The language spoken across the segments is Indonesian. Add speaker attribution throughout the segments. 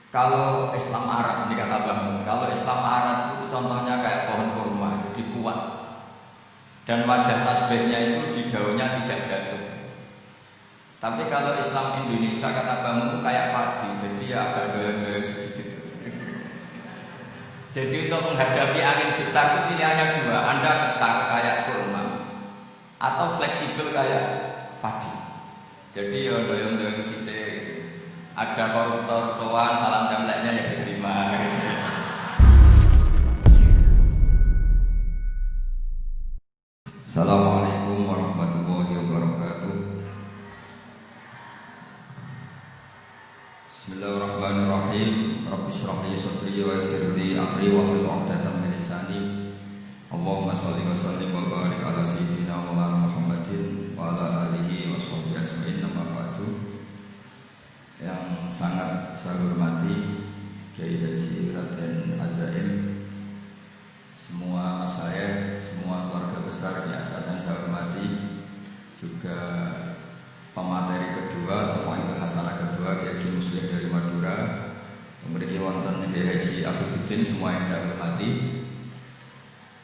Speaker 1: Kalau Islam Arab, ini kata Bang, kalau Islam Arab itu contohnya kayak pohon kurma, jadi kuat. Dan wajah tasbihnya itu di daunnya tidak jatuh. Tapi kalau Islam Indonesia kata Bang itu kayak padi, jadi ya agak goyang-goyang sedikit. Jadi untuk menghadapi angin besar itu pilihannya dua, Anda ketar kayak kurma atau fleksibel kayak padi. Jadi ya goyang-goyang sedikit. Ada koruptor sowan salam templeknya ya diterima. Assalamualaikum warahmatullahi wabarakatuh. Bismillahirrahmanirrahim. Rabbi shrah li sadri wa yassir li amri wahlul 'uqdatam min lisani. Allahumma shalli wa sallim wa barik ala sayyidina Maulana Muhammadin wa ala alihi wa sahbihi ajmain. Amma ba'du. Yang sangat saya hormati Kiai Haji Raden Azaim, semua saya, semua keluarga besar di Asad yang saya hormati, juga pemateri kedua atau poin hasanah kedua Kiai Haji Muslim dari Madura, memiliki wonten Kiai Haji Afifuddin, semua yang saya hormati.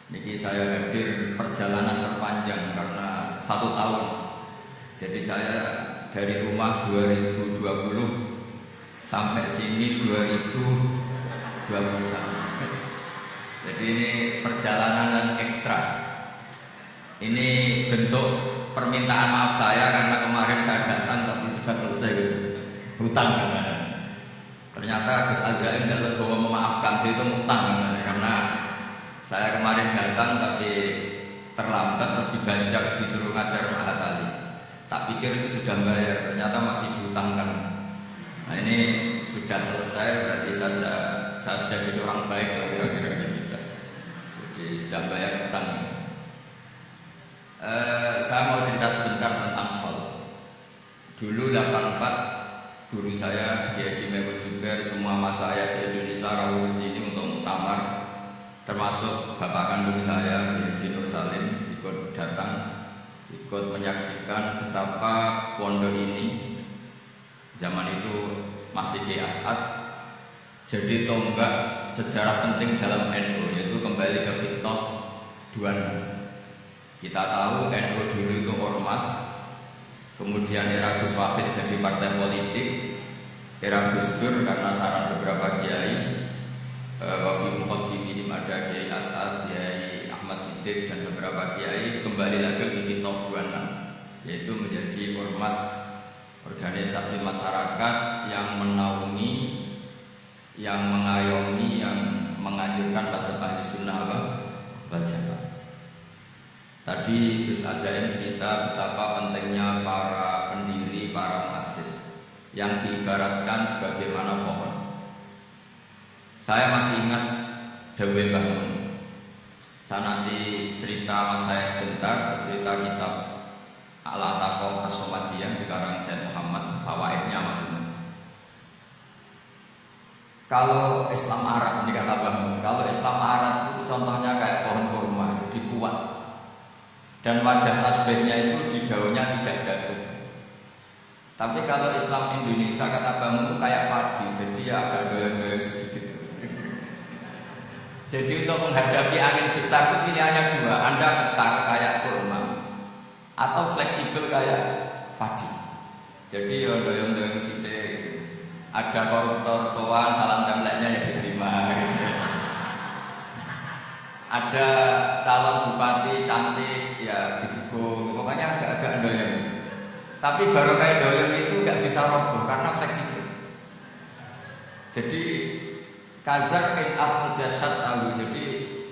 Speaker 1: Niki saya hadir perjalanan terpanjang karena 1 tahun. Jadi saya dari rumah 2020 sampai sini 2021. Jadi ini perjalanan yang ekstra. Ini bentuk permintaan maaf saya karena kemarin saya datang tapi sudah selesai hutang gimana. Ternyata Gus Azaim tidak lebih memaafkan, itu hutang karena saya kemarin datang tapi terlambat terus dibajak disuruh ngajar Mahat Ali. Tak pikir itu sudah bayar, ternyata masih dihutangkan. Nah ini sudah selesai, berarti saya sudah jadi orang baik lah kira-kira gitu. Jadi sudah bayar hutang. Saya mau cerita sebentar tentang khol. Dulu 84 guru saya Kiai Haji Mehmet Jubair, semua mas saya se-Indonesia rawuh sini untuk muktamar, termasuk bapak kandung saya Kiai Haji Nur Salim ikut datang, ikut menyaksikan betapa pondok ini zaman itu masih di As'ad jadi tonggak sejarah penting dalam NU, yaitu kembali ke Khittah 26. Kita tahu NU dulu itu ormas, kemudian era Gus Wahid jadi partai politik, era Gus Dur karena saran beberapa kiai, wafi muqaddimihim ada Kiai As'ad, Kiai Ahmad Siddiq dan beberapa kiai kembali lagi ke Khittah 26, yaitu menjadi ormas, organisasi masyarakat yang menaungi, yang mengayomi, yang menganjurkan pada ahli sunnah wal jamaah. Tadi Gus Azaim cerita betapa pentingnya para pendiri, para muassis yang diibaratkan sebagaimana pohon. Saya masih ingat Dawe Mbah Mun. Saya nanti cerita mas saya sebentar, cerita kitab Al-Ataqah As-Somadiyah dikarang Syekh Muhammad, fawaidnya maksudnya. Kalau Islam Arab, ini kata Bang, kalau Islam Arab itu contohnya kayak pohon kurma, jadi kuat. Dan wajah tasbihnya itu di daunnya tidak jatuh. Tapi kalau Islam Indonesia kata Bang itu kayak padi, jadi ya agak goyang-goyang sedikit. Jadi untuk menghadapi angin besar itu pilihannya dua, Anda ketar kayak kurma atau fleksibel kayak padi. Jadi ya goyang-goyang sedikit. Ada koruptor sowan salam templeknya ya diterima. Ada calon bupati cantik ya didukung, pokoknya agak-agak doyong. Tapi baru kayak doyong itu nggak bisa roboh karena fleksibel. Jadi Kazar in jasad tahu. Jadi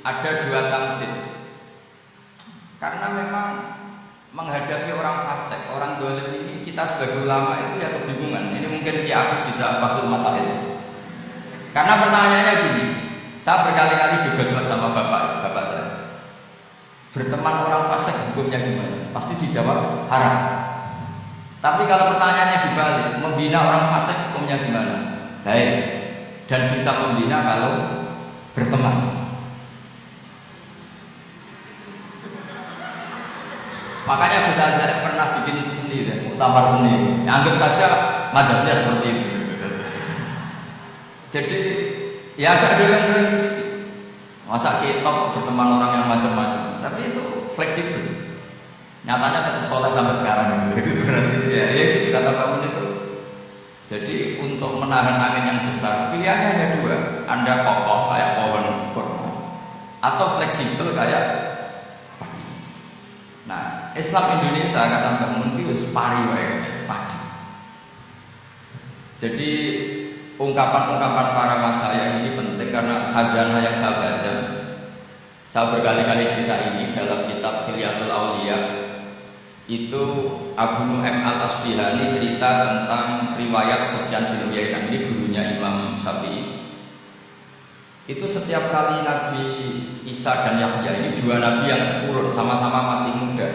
Speaker 1: ada 2 tamsil. Karena memang menghadapi orang fasik, orang dolim ini kita sebagai ulama itu ya kebingungan. Ini mungkin Ki Afif bisa waktu masalah itu. Karena pertanyaannya gini, saya berkali-kali digojlok sama bapak saya. Berteman orang fasik hukumnya gimana? Pasti dijawab haram. Tapi kalau pertanyaannya dibalik, membina orang fasik hukumnya gimana? Baik. Dan bisa membina kalau berteman. Makanya Gus Azaim pernah bikin seni, muktamar seni. Anggap saja mazhabnya seperti itu. Jadi ya agak doyan-doyan sedikit. Masa kita berteman orang yang macam-macam, tapi itu fleksibel. Nyatanya tetap sholat sampai sekarang itu berarti ya gitu kata Pak Mun itu. Jadi untuk menahan angin yang besar pilihannya hanya dua, Anda kokoh kayak pohon kurma atau fleksibel kayak padi. Nah Islam Indonesia kata Pak Mun itu pari wae padi. Jadi ungkapan-ungkapan para masaya ini penting karena khazanah yang saya baca. Saya berkali-kali cerita ini dalam kitab Hilyatul Auliya. Itu Abu Nu'aim Al-Asbihani cerita tentang riwayat Sufyan bin Uyainah, ini gurunya Imam Syafi'i. Itu setiap kali Nabi Isa dan Yahya, ini dua nabi yang sekurun, sama-sama masih muda.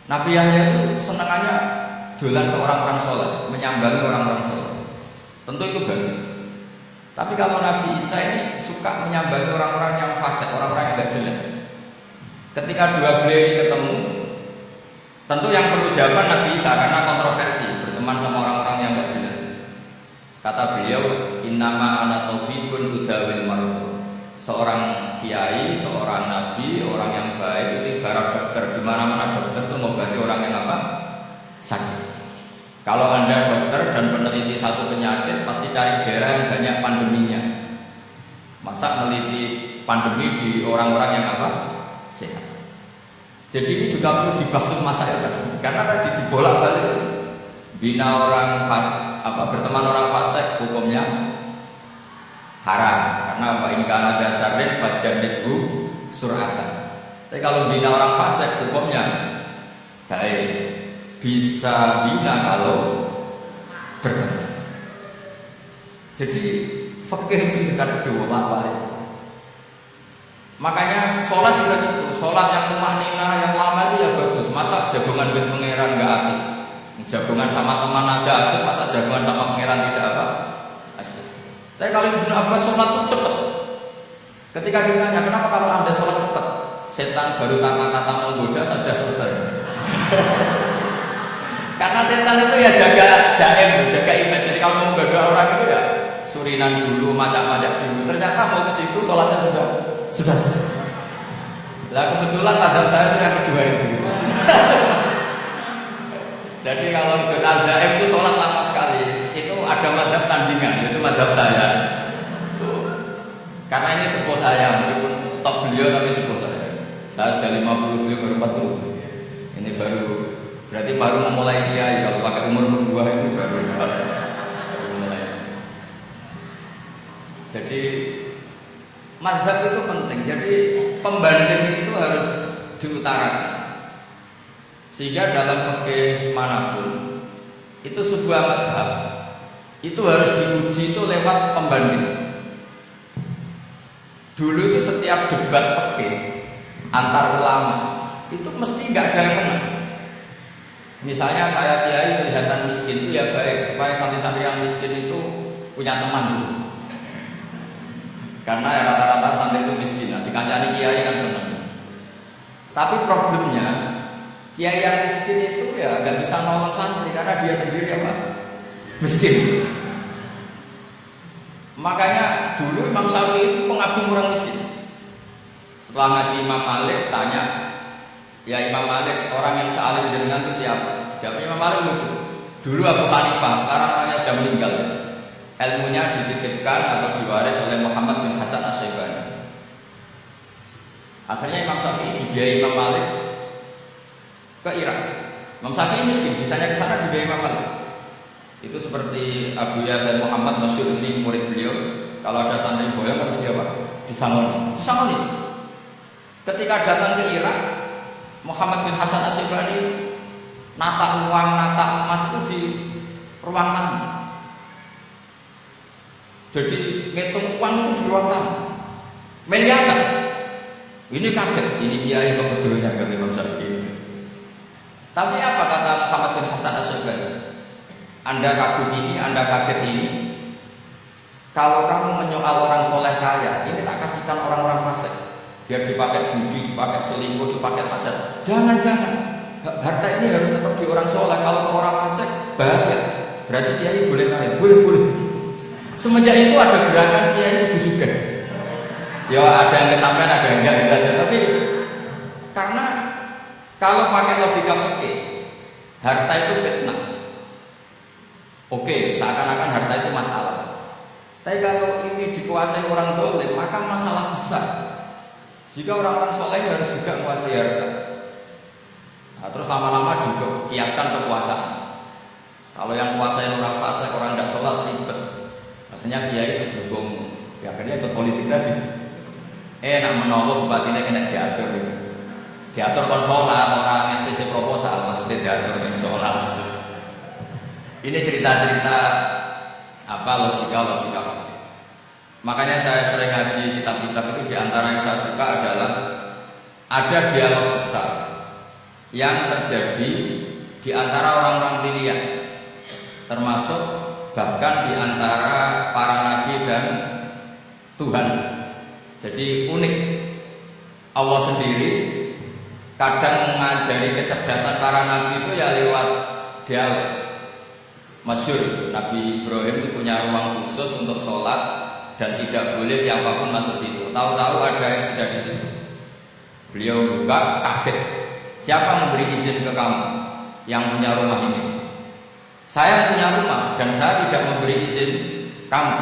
Speaker 1: Nabi Yahya itu senangannya dolan ke orang-orang soleh, menyambangi orang-orang soleh. Tentu itu bagus. Tapi kalau Nabi Isa ini suka menyambangi orang-orang yang fasik, orang-orang yang gak jelas. Ketika dua beliau ini ketemu, tentu yang perlu jawaban Nabi Isa karena kontroversi, berteman sama orang-orang yang gak jelas. Kata beliau, innama ana tabibun udawil marud. Seorang kiai, seorang nabi, orang yang baik itu ibarat dokter. Di mana-mana dokter itu mengobati orang yang apa? Sakit. Kalau Anda dokter dan peneliti satu penyakit, pasti cari daerah yang banyak pandeminya. Masa meneliti pandemi di orang-orang yang apa? Sehat. Jadi ini juga perlu dibahas masyarakat karena tadi dibolak-balik bina orang berteman orang fasik hukumnya haram karena wa in kana dasarrin fajanibu suratan. Tapi kalau bina orang fasik hukumnya baik, bisa bina kalau berteman. Jadi fikih itu kan dua apa ya? Makanya sholat juga gitu, sholat yang tumanina yang lama itu ya bagus. Masa jagungan dengan pangeran nggak asik, jagungan sama teman aja asik, masa jagungan sama pangeran tidak apa asik. Tapi kalau Ibnu Abbas sholat itu cepat. Ketika ditanya kenapa kalau Anda sholat cepat, setan baru kata-kata menggoda sudah selesai. Karena setan itu ya jaga jaim, jaga image. Jadi kalau menggoda orang itu ya surinan dulu, macam-macam dulu. Ternyata mau ke situ sholatnya sudah selesai. Lah kebetulan mazhab saya itu yang kedua itu. Jadi kalau Gus Azaim itu sholat lama sekali, itu ada mazhab tandingan, yaitu mazhab saya. Itu karena ini sepuh saya, meskipun top beliau tapi sepuh saya. Saya sudah 50, beliau baru 40. Ini berarti baru memulai kiai. Kalau pakai umur 2 ini baru mulai. Jadi mazhab itu penting, jadi pembanding itu harus diutarakan. Sehingga dalam fikih manapun itu sebuah mazhab itu harus diuji itu lewat pembanding. Dulu itu setiap debat fikih antar ulama itu mesti nggak ada yang menang. Misalnya saya kiai kelihatan miskin itu ya baik supaya santri-santri yang miskin itu punya teman dulu. Karena ya rata-rata santri itu miskin, nah dikancani kiai kan senang. Tapi problemnya kiai yang miskin itu ya nggak bisa nolong santri karena dia sendiri apa? Miskin. Makanya dulu Imam Syafi'i itu pengagum orang miskin. Setelah ngaji Imam Malik tanya, ya Imam Malik orang yang sealim jenengan itu siapa? Jawab Imam Malik lucu. Dulu Abu Hanifah, sekarang orangnya sudah meninggal. Ilmunya dititipkan atau diwaris oleh Muhammad bin Hasan As-Syaibani. Akhirnya Imam Syafi'i dibiayai Imam Malik ke Irak. Imam Syafi'i miskin, bisanya ke sana dibiayai Imam Malik. Itu seperti Abu Yasin Muhammad masyhur ini murid beliau. Kalau ada santri boyong harus dia apa? Disangoni. Ketika datang ke Irak, Muhammad bin Hasan As-Syaibani nata uang, nata emas itu di ruang tamu. Jadi ngitung uang itu di ruang tamu. Miliaran. Ini kaget, ini kiai kebetulan kata Imam Syafi'i. Tapi apa kata Muhammad bin Hasan As-Syaibani? Anda kagum ini, Anda kaget ini. Kalau kamu menyoal orang soleh kaya, ini tak kasihkan orang-orang fasik. Biar dipakai judi, dipakai selingkuh, dipakai maksiat. Jangan-jangan. Harta ini harus tetap di orang soleh. Kalau ke orang fasik, bahaya. Berarti kiai boleh kaya, boleh. Semenjak itu ada gerakan kiai kudu sugih. Ya ada yang kesampaian, ada yang enggak gitu aja. Tapi karena kalau pakai logika fikih, harta itu fitnah. Oke, seakan-akan harta itu masalah. Tapi kalau ini dikuasai orang dolim, maka masalah besar. Jika orang-orang soleh harus juga menguasai harta. Nah, terus lama-lama juga kiaskan kekuasaan. Kalau yang kuasai orang fasik, orang tidak sholat ribet. Maksudnya kiai itu dukung, ya akhirnya ikut politik tadi. Nak menolong bupatinya kena diatur gitu. Diatur kon sholat, orang ngasih proposal, maksudnya diatur kon sholat maksud. Ini cerita-cerita apa logika. Makanya saya sering ngaji kitab-kitab itu, diantara yang saya suka adalah ada dialog besar yang terjadi di antara orang-orang pilihan, termasuk bahkan di antara para nabi dan Tuhan. Jadi unik, Allah sendiri kadang mengajari kecerdasan para nabi itu ya lewat dialog. Masyhur Nabi Ibrahim itu punya ruang khusus untuk sholat dan tidak boleh siapapun masuk situ. Tahu-tahu ada yang sudah di situ. Beliau buka, kaget. Siapa memberi izin ke kamu yang punya rumah ini? Saya punya rumah dan saya tidak memberi izin kamu.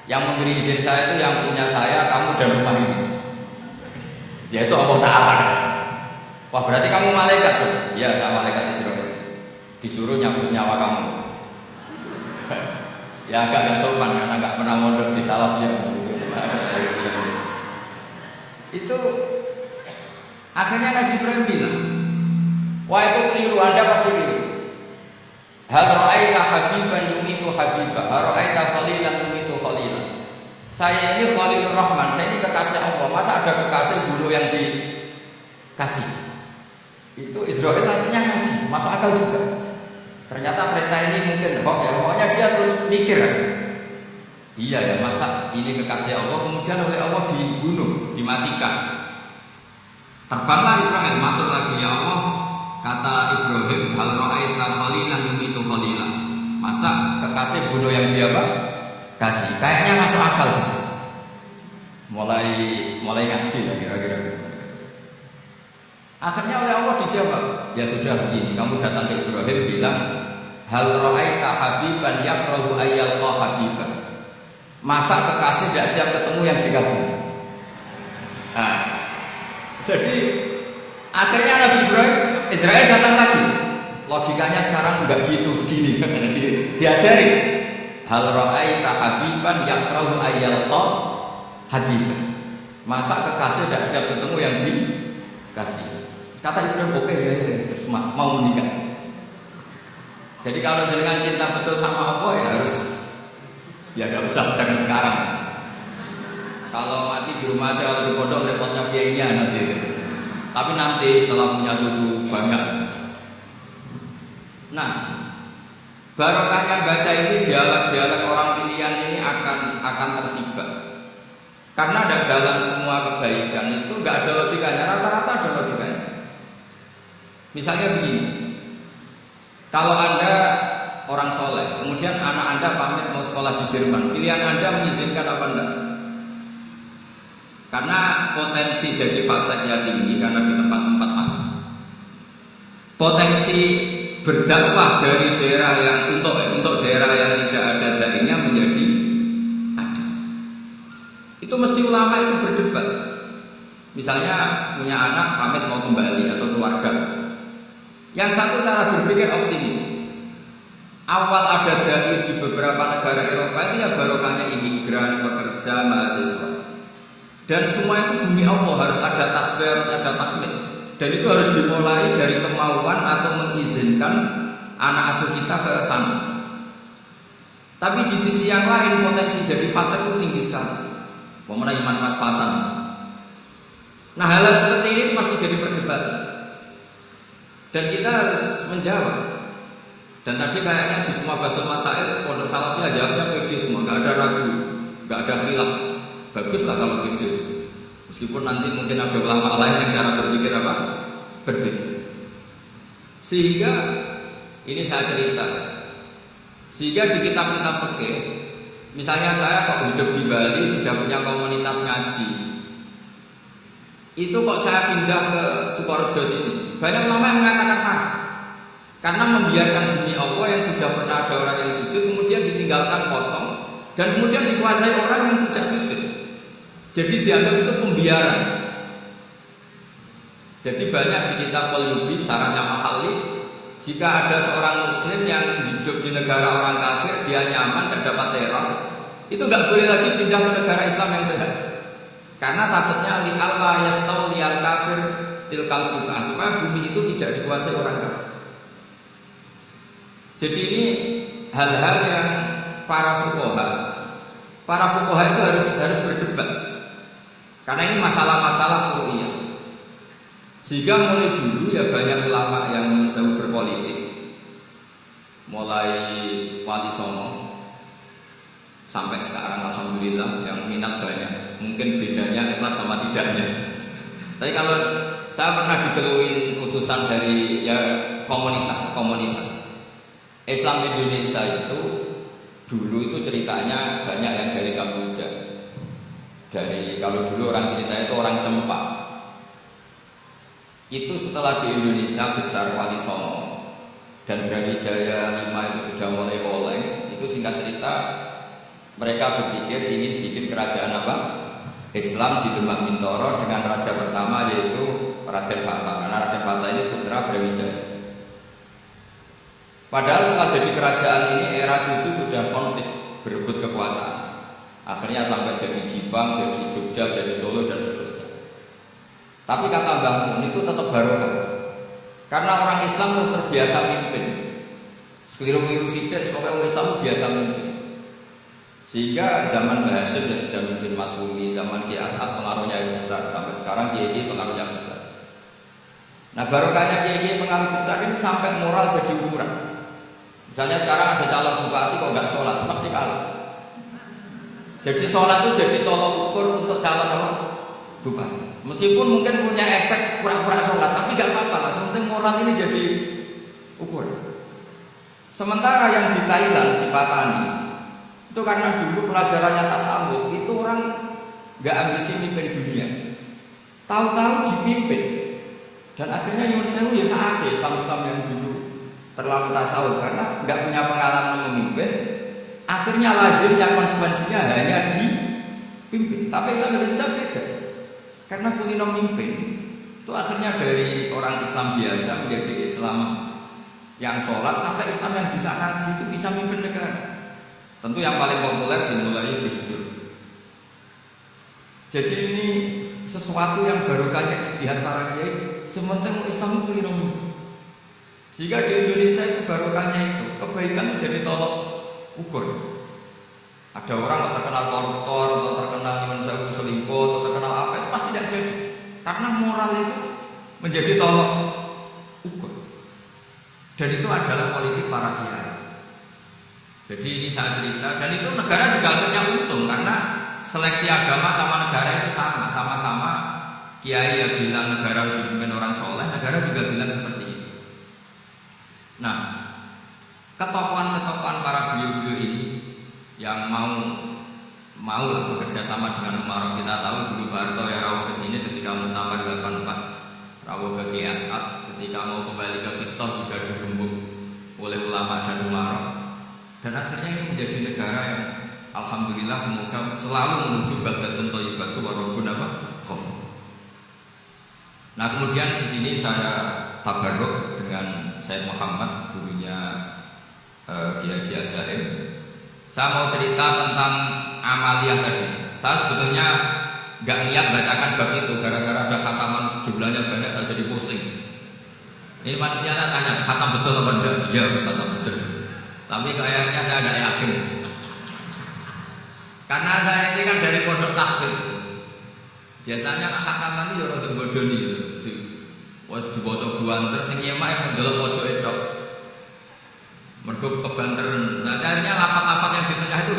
Speaker 1: Yang memberi izin saya itu yang punya saya, kamu dan rumah ini. Yaitu Allah Ta'ala. Wah, berarti kamu malaikat tuh? Iya, saya malaikat Israel. Disuruh nyambut nyawa kamu. Ya agak sopan karena nggak pernah mondok di salafnya. Itu akhirnya Nabi Ibrahim bilang, wah itu keliru, Anda pasti keliru. Hal ra'aita habiban yumitu habibah, hal ra'aita khalilan yumitu khalilan. Saya ini Khalilur Rahman, saya ini kekasih Allah. Masa ada kekasih bunuh yang dikasih? Itu Israel artinya ngaji, masuk akal juga. Ternyata perintah ini mungkin kok ya, pokoknya dia terus mikir. Iya ya, masa ini kekasih Allah kemudian oleh Allah dibunuh, dimatikan. Terbanglah Israel, matur lagi, ya Allah, kata Ibrahim, hal ra'aita khalilan yumitu khalilan. Masa kekasih bunuh yang dia apa? Kasih. Kayaknya masuk akal sih. Mulai ngaji lah kira-kira. Akhirnya oleh Allah dijawab, ya sudah begini, kamu datang ke Ibrahim bilang, hal ra'aita habiban yakrahu ayyalqa habiban. Masa kekasih tidak siap ketemu yang dikasih? Nah, jadi akhirnya Nabi Ibrahim, Israel datang lagi. Logikanya sekarang enggak gitu, begini. Diajari, hal ra'aita habiban yakrahu ayyalqa habiban. Masa kekasih tidak siap ketemu yang dikasih? Kata Ibrahim, oke ya, terus mau menikah. Jadi kalau dengan cinta betul sama Allah ya harus, ya nggak usah, jangan sekarang. Kalau mati di rumah aja, kalau di pondok repotnya biayanya nanti. Tapi nanti setelah punya cucu banyak. Nah, barokahnya baca ini dialog-dialog orang pilihan ini akan tersibak. Karena dalam semua kebaikan itu nggak ada logikanya, rata-rata ada logikanya. Misalnya begini, kalau Anda orang soleh, kemudian anak Anda pamit mau sekolah di Jerman, pilihan Anda mengizinkan apa enggak? Karena potensi jadi fasadnya tinggi karena di tempat-tempat fasad. Potensi berdakwah dari daerah yang untuk daerah yang tidak ada dainya menjadi ada. Itu mesti ulama itu berdebat. Misalnya punya anak pamit mau kembali atau keluarga. Yang satu cara berpikir optimis. Awal ada dai di beberapa negara Eropa itu ya barokahnya imigran, pekerja, mahasiswa. Dan semua itu bumi Allah, harus ada tasbih, harus ada tahmid. Dan itu harus dimulai dari kemauan atau mengizinkan anak asuh kita ke sana. Tapi di sisi yang lain potensi jadi fase itu tinggi sekali. Pemenang iman pas-pasan. Nah hal seperti ini pasti jadi perdebatan. Dan kita harus menjawab. Dan tadi kayaknya di semua bahasan masail pondok salafnya jawabnya pede semua, nggak ada ragu, nggak ada khilaf. Baguslah kalau pede. Meskipun nanti mungkin ada ulama lain yang cara berpikir apa? Berbeda. Sehingga ini saya cerita. Sehingga di kitab-kitab fikih Misalnya saya kok hidup di Bali sudah punya komunitas ngaji, itu kok saya pindah ke Sukorejo sini, banyak ulama yang mengatakan haram. Karena membiarkan bumi Allah yang sudah pernah ada orang yang sujud kemudian ditinggalkan kosong dan kemudian dikuasai orang yang tidak sujud. Jadi dianggap itu pembiaran. Jadi banyak di kitab Qalyubi sarannya Mahalli, jika ada seorang muslim yang hidup di negara orang kafir, dia nyaman dan dapat teror, itu nggak boleh lagi pindah ke negara Islam yang sehat. Karena takutnya li'alla yastawliyal kafir tilkal buka, supaya bumi itu tidak dikuasai orang kafir. Jadi ini hal-hal yang para fuqaha itu harus berdebat. Karena ini masalah-masalah furu'iyah. Sehingga mulai dulu ya banyak ulama yang mencoba berpolitik, mulai Wali Songo sampai sekarang alhamdulillah yang minat banyak. Mungkin bedanya ikhlas sama tidaknya. Tapi kalau saya pernah dikeluhin utusan dari ya komunitas ke komunitas, Islam Indonesia itu dulu itu ceritanya banyak yang dari Kamboja. Dari kalau dulu orang cerita itu orang Cempa. Itu setelah di Indonesia besar Wali Songo dan Brawijaya 5 itu sudah mulai oleng. Itu singkat cerita mereka berpikir ingin bikin kerajaan apa? Islam di Demak Bintoro dengan raja pertama yaitu Raden Fata. Karena Raden Fata ini putra Brawijaya. Padahal setelah jadi kerajaan ini era itu sudah konflik berebut kekuasaan. Akhirnya sampai jadi Jipang, jadi Jogja, jadi Solo dan seterusnya. Tapi kata Mbah Mun itu tetap barokah. Karena orang Islam harus terbiasa mimpin. Sekeliru-keliru sidik, pokoknya orang Islam biasa mimpin. Sehingga zaman Mbah Hasyim ya sudah mimpin Mas Wumi, zaman Ki As'ad pengaruhnya yang besar, sampai sekarang Kiai pengaruhnya besar. Nah barokahnya Kiai pengaruh besar ini sampai moral jadi ukuran. Misalnya sekarang ada calon bupati kok nggak sholat, pasti kalah. Jadi sholat itu jadi tolok ukur untuk calon bupati. Meskipun mungkin punya efek pura-pura sholat, tapi nggak apa-apa lah. Sementing moral ini jadi ukuran. Sementara yang di Thailand, di Patani, itu karena dulu pelajarannya tasawuf, itu orang nggak ambisi mimpin dunia. Tahu-tahu dipimpin, dan akhirnya Nyuwun Sewu ya saat Islam-Islam yang dulu terlalu tasawuf karena nggak punya pengalaman memimpin, akhirnya lazimnya konsekuensinya hanya dipimpin. Tapi Islam Indonesia beda, karena kulino mimpin itu akhirnya dari orang Islam biasa menjadi Islam yang sholat sampai Islam yang bisa ngaji itu bisa mimpin negara. Tentu yang paling populer dimulai Gus Dur. Jadi ini sesuatu yang barokahnya istihad para kiai, sementara Islam kulino mimpin. Jika di Indonesia itu barokahnya itu kebaikan menjadi tolok ukur. Ada orang yang terkenal koruptor, atau terkenal Nyuwun Sewu selingkuh, atau terkenal apa, itu pasti tidak jadi. Karena moral itu menjadi tolok ukur. Dan itu adalah politik para kiai. Jadi ini saya cerita, dan itu negara juga akhirnya untung karena seleksi agama sama negara itu sama, sama-sama kiai yang bilang negara harus dipimpin orang soleh, negara juga bilang seperti itu. Nah, ketokohan-ketokohan para beliau-beliau ini yang mau lah bekerja sama dengan Umar. Kita tahu dulu Pak Harto ya rawuh ke sini ketika Muktamar 84, rawuh ke Ki As'ad, ketika mau kembali ke Victor juga dirembuk oleh ulama dan Umar. Dan akhirnya ini menjadi negara yang alhamdulillah semoga selalu menuju baldatun thayyibatu wa rabbun ghafur. Nah, kemudian di sini saya tabarruk dengan Said Muhammad, gurunya Kiai Haji Al-Zaim. Saya mau cerita tentang amaliyah tadi. Saya sebetulnya nggak niat bacakan bab itu gara-gara ada khataman jumlahnya banyak, saya jadi pusing. Ini panitia tanya, khatam betul apa enggak? Iya, khatam betul. Tapi kayaknya saya tidak yakin. Karena saya ini kan dari pondok tahfidz. Biasanya khataman itu ya rada bodoni itu. Wes dibaca buanter sing nyemak yang ndelok pojok itu. Mergo kebanteren. Nah, akhirnya lafaz-lafaz yang di tengah itu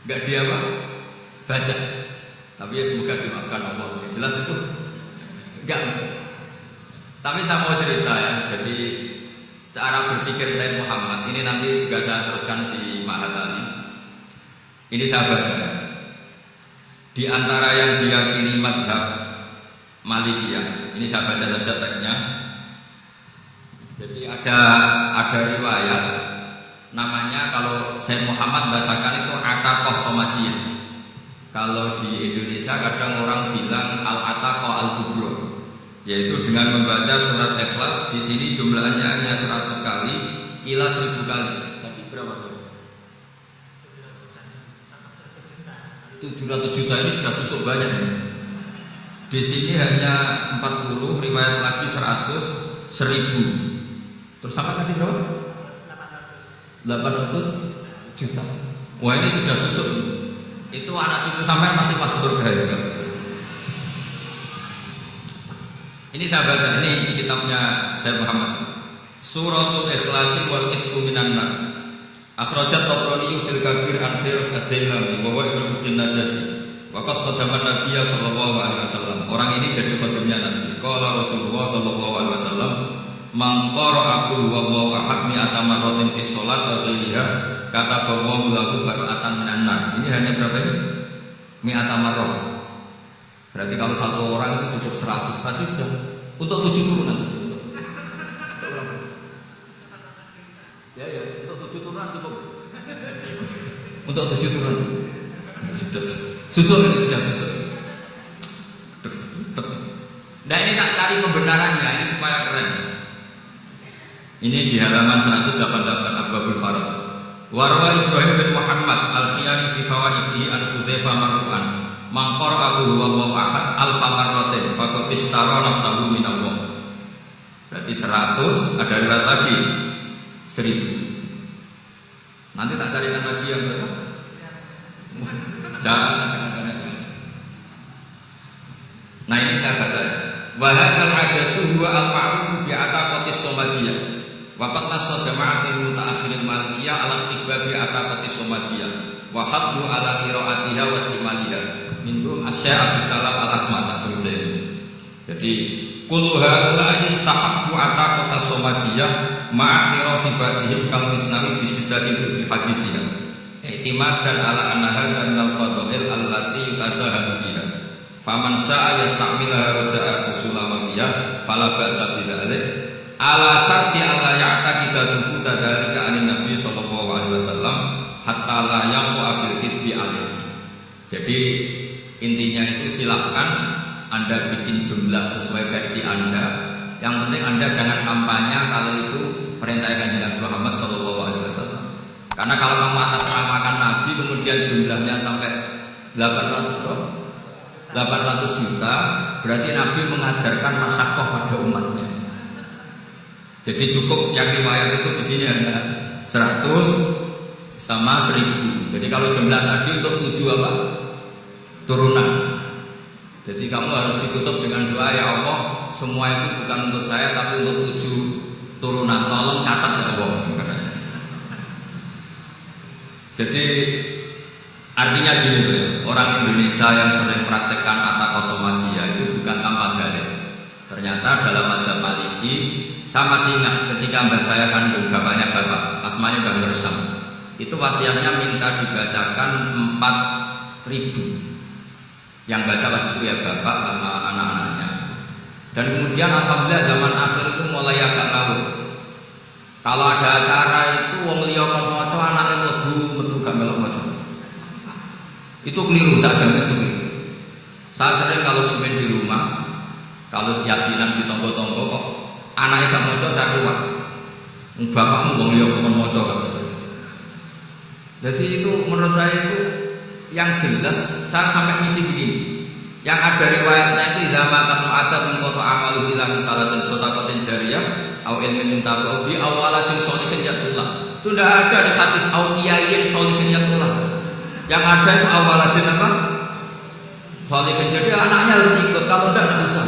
Speaker 1: enggak di apa? Baca. Tapi ya semoga dimaafkan Allah. Yang jelas itu enggak. Tapi saya mau cerita ya. Jadi cara berpikir Said Muhammad ini nanti juga saya teruskan di Mahat Ali. Ini sahabat. Di antara yang diyakini madhab Malikiyah, ini saya baca saja teksnya. Jadi ada riwayat namanya, kalau Syekh Muhammad bahasakan itu Ataqah Somadiyah. Kalau di Indonesia kadang orang bilang Al-Ataqah Al-Kubro, yaitu dengan membaca surat Ikhlas. Di sini jumlahnya hanya 100 kali, kila 1000 kali. Tadi berapa? 700 juta ini sudah susuk banyak. Di sini hanya 40, riwayat lagi 100, 1000. Terus apa tadi berapa? 800 juta. Wah, ini sudah susuk. Itu anak cucu sampai pasti masuk surga ya. Ini saya baca, ini kitabnya Syekh Muhammad. Suratul Ikhlasi wal Itqu minan nar. Akhrajat Tabrani fil Kabir an Firus ad-Dailami wa huwa ibnu Muslim Najasi. Waqad khadama Nabi sallallahu alaihi wasallam. Orang ini jadi khadimnya Nabi. Qala Rasulullah sallallahu alaihi wasallam, "Man qara'a qul huwallahu ahad mi'ata marratin fi shalat wa ghairiha, kataballahu lahu bara'atan minan nar." Ini hanya berapa ini? Mi'ata marrah. Berarti kalau satu orang itu cukup 100, berarti sudah untuk 7 turunan. Ya, untuk 7 turunan cukup. Untuk 7 turunan. Susul ini sudah susul. Nah, ini tak cari pembenarannya, ini supaya keren. Ini di halaman 188 Abwabul Farad. Warwa Ibrahim bin Muhammad Al-Khiyari fi Fawaidihi an Hudzaifah marfu'an. Man qara'a huwallahu ahad alfa marratin faqad ishtara nafsahu min Allah. Berarti 100, ada riwayat lagi 1000. Nanti tak carikan lagi yang berapa? Jangan. Nah, ini saya baca. Wa hadzal adatu huwa al-ma'ruf bi ataqatis somadiyah. Wa qad nassa jama'atul mutaakhirin malikiyah ala istihbabi ataqatis somadiyah. Wa haddu ala qira'atiha wa istimaliha. Minhum Asy-Syaikh Abdul Salam Al-Asmat Al-Husaini. Jadi kullu haula'i istahabbu ataqatas somadiyah ma'a qirafi ba'dihim kal misnawi bi syiddatin fi haditsihha. I'timadan ala anna hadha min al-fadail allati yutasahadu fiha. Faman sa'a yasta'milaha raja'a usulama fiha fala ba'sa bidzalik. Ala syarti alla ya'taqida subuta dzalika anin nabi sallallahu alaihi wasallam hatta la yaqwa fil kifbi alaihi. Jadi intinya itu silahkan Anda bikin jumlah sesuai versi Anda. Yang penting Anda jangan kampanye kalau itu perintah Kanjeng Nabi Muhammad sallallahu alaihi wasallam. Karena kalau kamu atas-namakan Nabi kemudian jumlahnya sampai 800 juta, berarti Nabi mengajarkan masyaqqah pada umatnya. Jadi cukup yang riwayat itu di sini hanya 100 sama 1000. Jadi kalau jumlah tadi untuk 7 apa? Turunan. Jadi kamu harus ditutup dengan doa, ya Allah, semua itu bukan untuk saya tapi untuk 7 turunan. Tolong catat ya Allah. Jadi artinya gini loh ya, orang Indonesia yang sering praktekkan ataqah somadiyah itu bukan tanpa dalil. Ternyata dalam madzhab Maliki, saya masih ingat ketika mbak saya kandung, bapaknya bapak, asmanya Bang Gersam, itu wasiatnya minta dibacakan 4.000. Yang baca pas itu ya bapak sama anak-anaknya. Dan kemudian alhamdulillah zaman akhir itu mulai agak ngawur. Kalau ada acara itu wong liya kon maca anake mlebu gak melok maca. Itu keliru, saya jamin itu keliru. Saya sering kalau cuma di rumah, kalau yasinan di tonggo-tonggo kok anaknya gak maca, saya keluar. Bapakmu wong liya kon maca kata saya. Jadi itu menurut saya itu yang jelas. Saya sampai ngisi begini. Yang ada riwayatnya itu idza mata mu'adab min qata amalu ila min salasin sadaqatin jariyah au ilmin mintafu bi awaladin sholihin yatullah. Itu tidak ada di hadis au kiyayin sholihin yatullah. Yang ada itu awaladin apa? Sholihin. Jadi anaknya harus ikut, kalau tidak usah.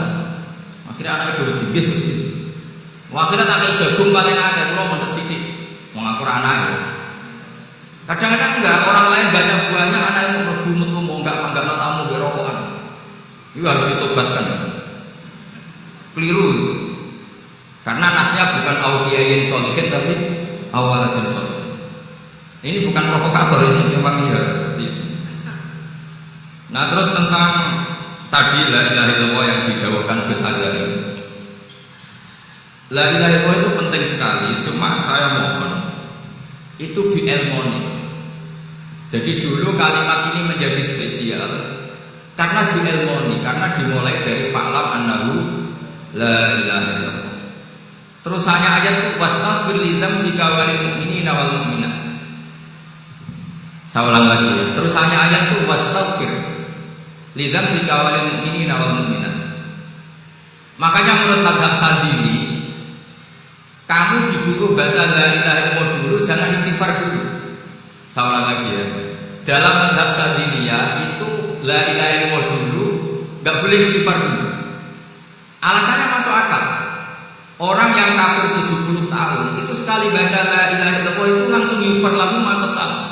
Speaker 1: Akhirnya anaknya dulu tinggi terus gitu. Akhirnya tak kayak jagung paling akeh kula mendhet sithik. Mengakur anaknya. Kadang-kadang enggak, orang lain banyak buahnya, anaknya mau mlebu metu mau enggak tamu berokokan. Itu harus ditobatkan. Keliru itu. Karena nasnya bukan audiyayin sholihin tapi awaladin sholihin. Ini bukan provokator, ini memang ya seperti itu.
Speaker 2: Nah terus tentang tadi la ilaha illallah yang didawahkan Gus Azhari. La ilaha illallah itu penting sekali, cuma saya mohon itu diilmoni. Jadi dulu kalimat ini menjadi spesial karena diilmoni, karena dimulai dari fa'lam annahu la ilaha illallah. Terus hanya ayat itu wastaghfir lidzambika walil mu'minina wal mu'minat. Saya ulang lagi ya. Terus hanya ayat itu wastaghfir lidzambika walil mu'minina wal mu'minat. Makanya menurut mazhab Sadzili, kamu disuruh baca la ilaha illallah dulu, jangan istighfar dulu. Saya ulang lagi ya. Dalam mazhab Sadziliyah itu la ilaha illallah dulu, nggak boleh istighfar dulu. Alasannya masuk akal. Orang yang kafir 70 tahun itu sekali baca la ilaha illallah itu langsung yufar lagu maqad salah.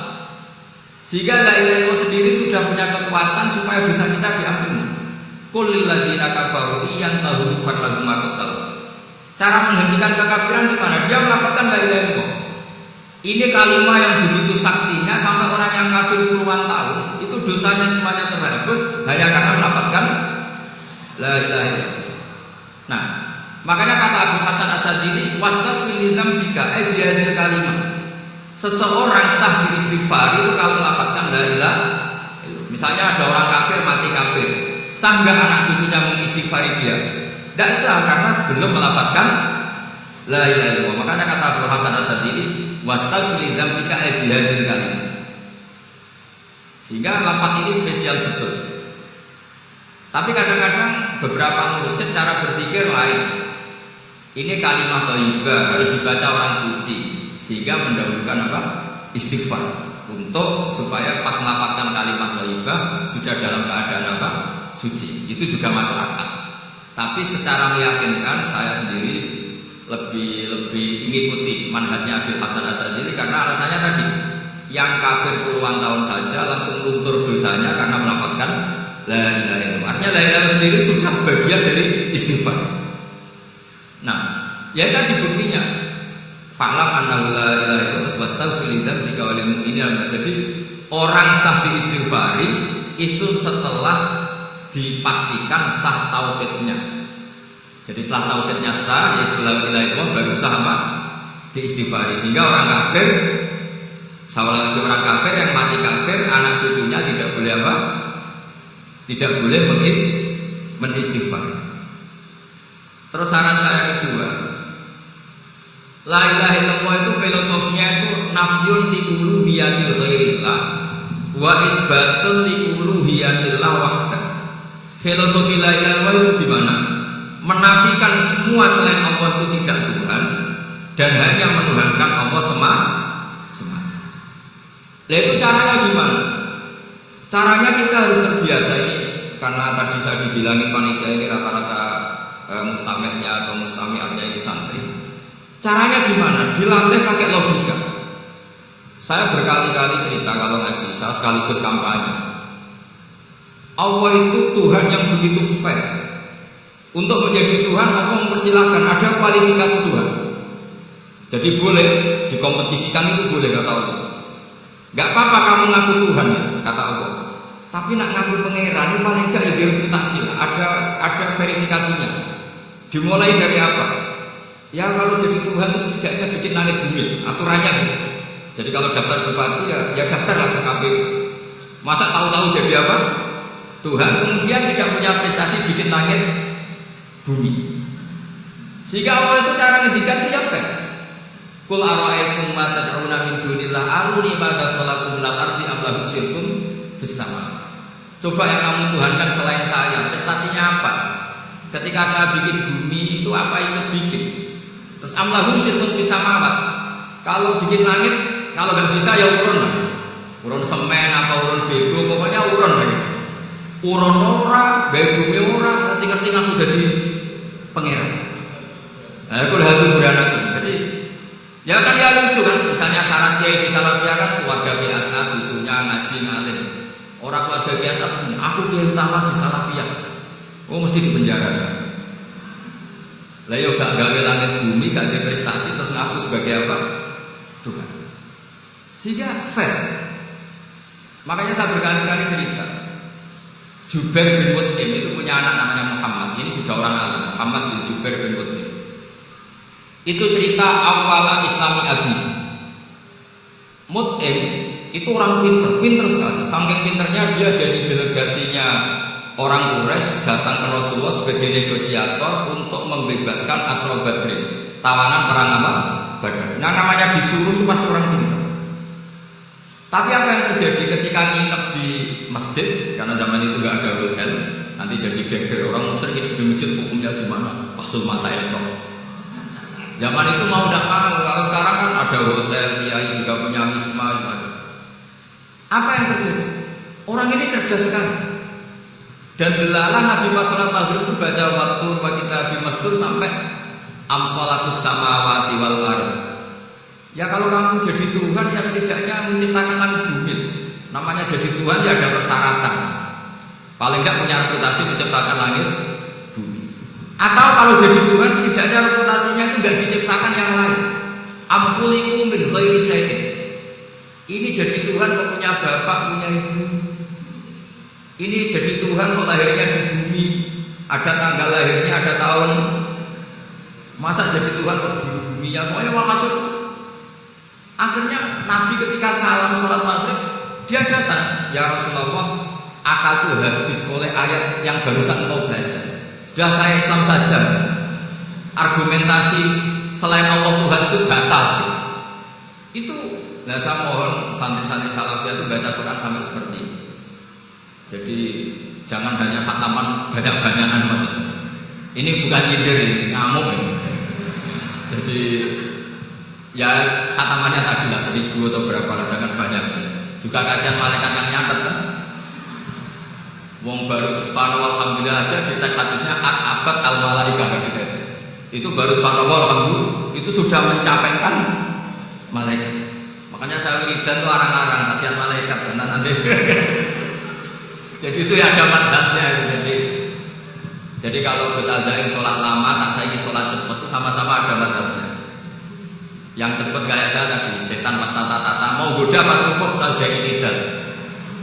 Speaker 2: Sehingga la ilaha illallah sendiri sudah punya kekuatan supaya dosa kita diampuni. Qul lil ladzina kafaru yantahu yufar lagu maqad salah. Cara menghentikan kekafiran di mana? Dia melafalkan la ilaha illallah. Ini kalimat yang begitu saktinya sampai orang yang kafir puluhan tahun itu dosanya semuanya terhapus hanya karena melafalkan la ilaha illallah. Nah, makanya kata Abu Hasan As-Sadzili, wastaghfir lidzambika ay bihadzal kalimat. Seseorang sah beristighfar itu kalau melafalkan la ilaha illallah. Misalnya ada orang kafir mati kafir, sah enggak anak cucunya mengistighfari dia? Tidak sah karena belum melafalkan la ilaha illallah. Makanya kata Abu Hasan As-Sadzili, wastaghfir lidzambika ay bihadzal kalimat. Sehingga lafaz ini spesial betul. Tapi kadang-kadang beberapa mursyid cara berpikir lain. Ini kalimat thayyibah harus dibaca orang suci, sehingga mendahulukan apa? Istighfar. Untuk supaya pas melafalkan kalimat thayyibah sudah dalam keadaan apa? Suci. Itu juga masuk akal. Tapi secara meyakinkan saya sendiri lebih mengikuti manhajnya Abil Hasan As-Sadzili karena alasannya tadi, yang kafir puluhan tahun saja langsung luntur dosanya karena melafalkan la ilaha illallah. Artinya la ilaha sendiri sudah bagian dari istighfar. Nah, ya tadi buktinya fa'lam annahu la ilaha illallah wastaghfir lidzambika walil mu'minina. Jadi orang sah diistighfari itu setelah dipastikan sah tauhidnya. Jadi setelah tauhidnya sah, yaitu la ilaha illallah, baru sah apa? Diistighfari. Sehingga orang kafir, orang kafir yang mati kafir, anak cucunya tidak boleh apa? Tidak boleh menistighfar. Terus saran saya kedua, la ilaha illallah itu filosofinya itu nafyun li uluhiyatil ghairillah wa isbatun li uluhiyatillah wahdah. Filosofi la ilaha illallah itu gimana? Menafikan semua selain Allah itu tidak Tuhan dan hanya menuhankan Allah semata. Nah itu caranya gimana? Caranya kita harus terbiasa ini, karena tadi saya dibilangin panitia ini rata-rata mustamihnya atau mustamiatnya ini santri. Caranya gimana? Dilatih pakai logika. Saya berkali-kali cerita kalau ngaji, saya sekaligus kampanye. Allah itu Tuhan yang begitu fair. Untuk menjadi Tuhan Allah mempersilahkan, ada kualifikasi Tuhan. Jadi boleh dikompetisikan, itu boleh kata Allah. Gak apa-apa kamu ngaku Tuhan ya, kata Allah. Tapi nak ngaku pangeran ini paling gak ya reputasi lah. Ada verifikasinya. Dimulai dari apa? Ya kalau jadi Tuhan itu setidaknya bikin langit bumi, aturannya. Jadi kalau daftar bupati ya daftarlah ke KPU. Masa tahu-tahu jadi apa? Tuhan kemudian tidak punya prestasi bikin langit bumi. Sehingga Allah itu cara ngendikan itu ya fair. Qul ara'aytum ma tad'una min dunillah aruni madza khalaqu min al-ardi am lahum syirkun fis sama. Coba yang kamu tuhankan selain saya, prestasinya apa? Ketika saya bikin bumi itu apa ikut bikin? Terus am lahum syirkun fis sama apa? Kalau bikin langit, kalau nggak bisa ya urun lah. Urun semen apa urun bego, pokoknya urun aja. Urun ora, bego ora, ngerti-ngerti aku jadi pangeran. Nah, aku lihat beranaku. Jadi ya kan ya lucu kan, misalnya syarat kiai di Salafiyah kan keluarga biasa, cucunya ngaji ngalim. Orang keluarga biasa, aku kiai utama di Salafiyah. Oh mesti di penjara kan? Lah yo gak gawe langit bumi, gak ada prestasi terus ngaku sebagai apa? Tuhan. Sehingga fair. Makanya saya berkali-kali cerita. Jubair bin Mut'im itu punya anak namanya Muhammad. Ini sudah orang alim, Muhammad bin Jubair bin Mut'im. Itu cerita awal Islami Abi. Mut'im itu orang pinter sekali. Saking pinternya dia jadi delegasinya orang Quraisy datang ke Rasulullah sebagai negosiator untuk membebaskan Asra Badrin, tawanan perang apa? Badar. Nah, namanya disuruh itu pasti orang pinter. Tapi apa yang terjadi ketika nginep di masjid? Karena zaman itu nggak ada hotel, nanti jadi geger orang sering nginep di masjid, hukumnya gimana? Pasul masa itu. Zaman itu mau tidak mau. Kalau sekarang kan ada hotel, kiai juga punya wisma. Apa yang terjadi? Orang ini cerdas sekali. Dan delalah Nabi pas sholat maghrib itu baca waktu wa kita bimastur sampai amkhalakus samawati wal ardh. Ya kalau kamu jadi Tuhan ya setidaknya menciptakan langit bumi. Namanya jadi Tuhan ya ada persyaratan. Paling tidak punya reputasi menciptakan langit bumi. Atau kalau jadi Tuhan setidaknya reputasinya itu tidak diciptakan yang lain. Am khuliqu min ghairi syai'in. Ini jadi Tuhan kok punya bapak, punya ibu. Ini jadi Tuhan kok lahirnya di bumi, ada tanggal lahirnya, ada tahun. Masa jadi Tuhan kok di buminya? Pokoknya walhasil. Akhirnya Nabi ketika salam sholat maghrib, dia datang, ya Rasulullah, akal itu habis oleh ayat yang barusan kau baca. Sudah saya Islam saja. Argumentasi selain Allah Tuhan itu batal. Itu, nah saya mohon santri-santri salafiyah itu baca Quran sampai seperti ini. Jadi jangan hanya khataman banyak-banyakan maksudnya. Ini bukan nyindir, ini ngamuk ini. Jadi ya khatamannya tadi lah 1000 atau berapa lah, jangan banyak. Juga kasihan malaikat yang nyatet kan. Wong baru subhanallah alhamdulillah aja di teks hadisnya abad al malaikah gitu. Itu baru subhanallah alhamdulillah itu sudah mencapaikan malaikat. Makanya saya wiridan tuh arang-arang kasihan malaikat karena nanti jadi itu ya ada madhatnya. Jadi kalau Gus Azaim sholat lama, tak saya ini sholat cepat itu sama-sama ada madhatnya. Yang cepat kayak saya tadi, setan pas tata-tata, mau goda pas rukuk saya sudah itidal,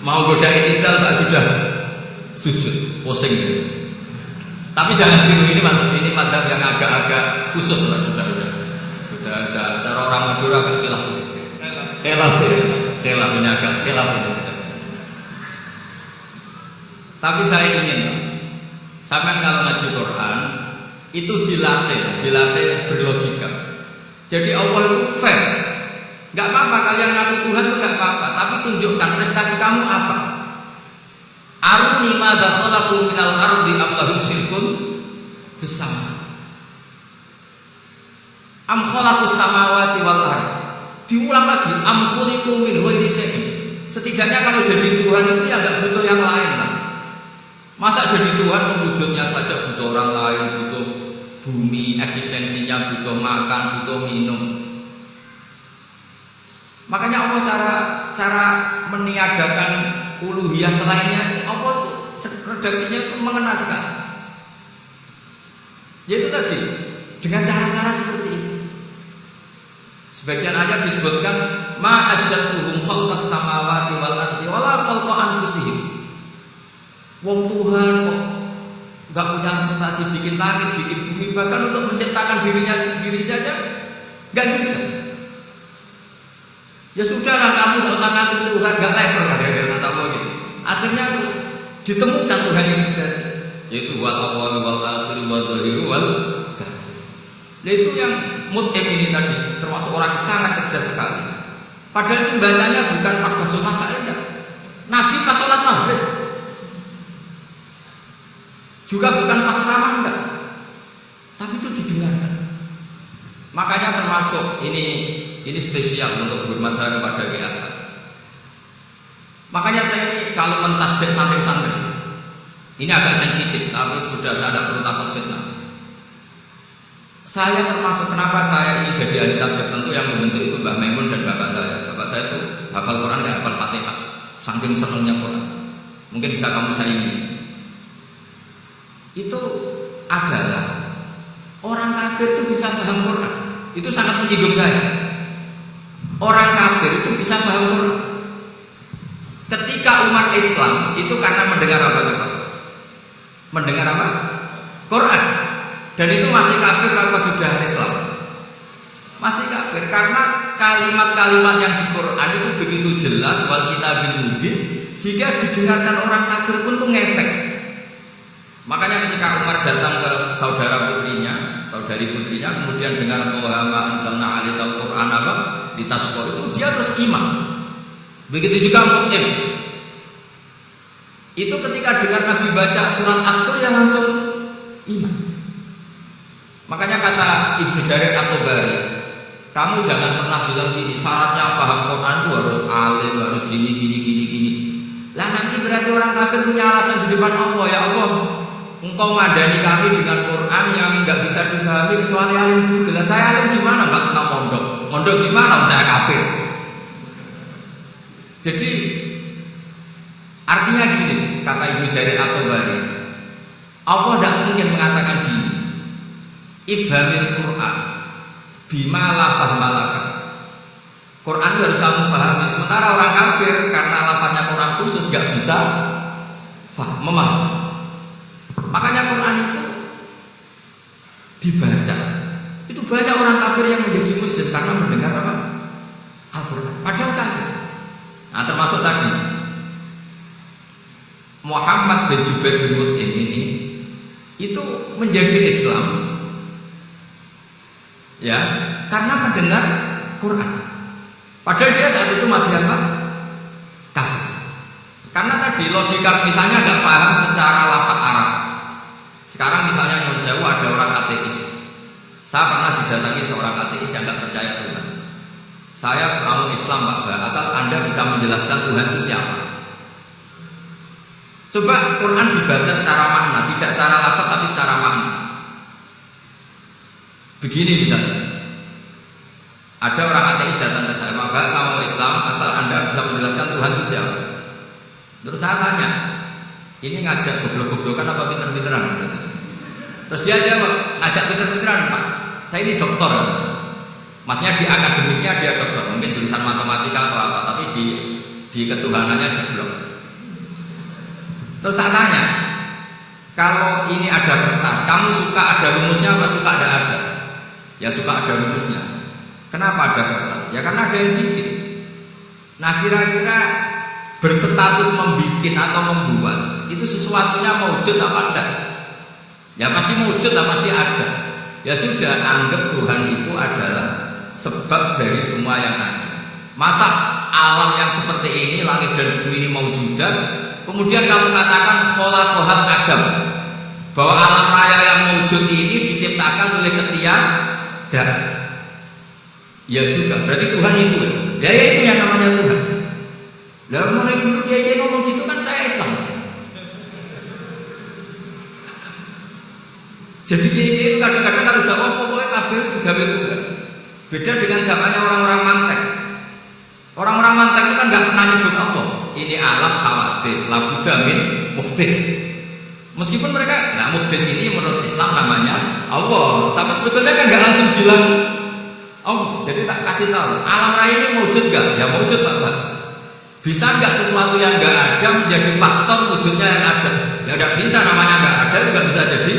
Speaker 2: mau goda itidal saya sudah sujud, pusing. Tapi jangan tiru, ini madhab yang agak-agak khusus lah, sudah ada orang Madura kan khilaf ini agak khilaf. Tapi saya ingin, sampai kalau ngaji Quran itu dilatih berlogika. Jadi Allah itu fair, nggak apa-apa kalian ngaku Tuhan itu nggak apa-apa, tapi tunjukkan prestasi kamu apa. Aruni madza khalaqu minal ardi am lahum syirkun fis sama. Am khalaqus samawati wal ardh. Diulang lagi, am khuliqu min ghairi syai'in. Setidaknya kalau jadi Tuhan itu ya nggak butuh yang lain lah. Masa jadi Tuhan wujudnya saja butuh orang lain, butuh bumi, eksistensinya butuh makan, butuh minum. Makanya Allah cara meniadakan uluhiyah selainnya, Allah redaksinya itu mengenaskan. Yaitu tadi dengan cara-cara seperti itu. Sebagian ayat disebutkan ma asyadduhum khalqas samawati wal ardi wala khalqa anfusihim. Wong Tuhan kok nggak punya reputasi bikin langit, bikin bumi, bahkan untuk menciptakan dirinya sendiri saja nggak bisa. Ya sudahlah, kamu nggak usah ngaku Tuhan, nggak level kata Allah gitu. Akhirnya terus ditemukan Tuhan yang sejati, yaitu wal awwal wal akhir wal zahir wal batin. Nah itu yang Mut'im ini tadi termasuk orang sangat cerdas sekali. Padahal itu bacanya bukan pas basuh masa enggak. Nabi pas sholat maghrib. Juga bukan pas ceramah enggak. Tapi itu didengarkan. Makanya termasuk ini spesial untuk hormat saya kepada Kiai Asad. Makanya saya ini kalau mentasjid santri-santri ini agak sensitif, tapi sudah saya tidak perlu takut fitnah. Saya termasuk kenapa saya ini jadi ahli tafsir, tentu yang membentuk itu Mbah Maimun dan bapak saya. Bapak saya itu hafal Quran dan hafal Fatihah, saking senangnya Quran. Mungkin bisa kamu saingi. Itu adalah orang kafir itu bisa paham Quran. Itu sangat menyinggung saya. Orang kafir itu bisa paham Quran. Ketika umat Islam itu karena mendengar apa? mendengar apa? Quran. Dan itu masih kafir apa sudah Islam? Masih kafir karena kalimat-kalimat yang di Quran itu begitu jelas wal kitabil mubin sehingga didengarkan orang kafir pun tuh ngefek. Makanya ketika Umar datang ke saudari putrinya, kemudian dengar Muhammad anzalna alaikal Quran apa di tasqur itu dia terus iman. Begitu juga Mut'im. Itu ketika dengar Nabi baca surat At-Tur yang langsung iman. Makanya kata Ibnu Jarir At-Tabari, kamu jangan pernah bilang gini, syaratnya paham Quran itu harus alim, harus gini. Lah nanti berarti orang kafir punya alasan di depan Allah, ya Allah, engkau madani kami dengan Quran yang nggak bisa dipahami kecuali alim dulu. Lah saya alim gimana? Nggak pernah mondok gimana? Saya kafir. Jadi artinya gini, kata Ibnu Jarir At-Tabari, Allah tidak mungkin mengatakan gini, ifhamil Quran bima la fahmalaka. Quran harus kamu pahami. Sementara orang kafir karena lafaznya Quran khusus gak bisa memahami. Makanya Quran itu dibaca. Itu banyak orang kafir yang menjadi muslim karena mendengar apa? Al-Quran. Padahal kafir. Nah termasuk tadi Muhammad bin Jubair bin Mut'im ini itu menjadi Islam ya karena mendengar Quran. Padahal dia saat itu masih apa? Kafir. Karena tadi logika misalnya nggak paham secara lafaz Arab. Sekarang misalnya Nyun Sewu ada orang ateis. Saya pernah didatangi seorang ateis yang nggak percaya Tuhan. Saya mau Islam Pak, asal Anda bisa menjelaskan Tuhan itu siapa. Coba Quran dibaca secara makna, tidak secara lafaz tapi secara makna. Begini misalnya, ada orang ateis datang ke saya, Pak, saya mau Islam, asal Anda bisa menjelaskan Tuhan itu siapa. Terus saya tanya, ini ngajak goblok-goblokan apa pinter-pinteran? Terus dia jawab, ngajak pinter-pinteran Pak. Saya ini dokter. Maksudnya di akademiknya dia dokter, mungkin jurusan matematika atau apa, tapi di ketuhanannya jeblok. Terus tak tanya, kalau ini ada kertas, kamu suka ada rumusnya apa suka ada? Ya suka ada rumusnya. Kenapa ada kertas? Ya karena ada yang bikin. Nah kira-kira berstatus membikin atau membuat itu sesuatunya mewujud apa enggak? Ya pasti mewujud lah, pasti ada. Ya sudah, anggap Tuhan itu adalah sebab dari semua yang ada. Masa alam yang seperti ini, langit dan bumi ini mewujudan, kemudian kamu katakan khalaqahal adam, bahwa alam raya yang mewujud ini diciptakan oleh ketiadaan. Ya juga, berarti Tuhan itu ya itu yang namanya Tuhan. Lalu mulai dulu dia ngomong gitu kan saya Islam. Jadi itu kadang-kadang kalau jawab pokoknya kabel itu gawe Tuhan. Beda dengan zamannya orang-orang mantek. Orang-orang mantek itu kan nggak pernah nyebut Allah. Ini alam hawadis, labuda min muhdis. Meskipun mereka, nah muhdis ini menurut Islam namanya Allah, tapi sebetulnya kan nggak langsung bilang Allah. Jadi tak kasih tahu, alam raya ini wujud nggak? Ya wujud Pak. Bisa nggak sesuatu yang nggak ada menjadi faktor wujudnya yang ada? Ya nggak bisa, namanya nggak ada nggak bisa jadi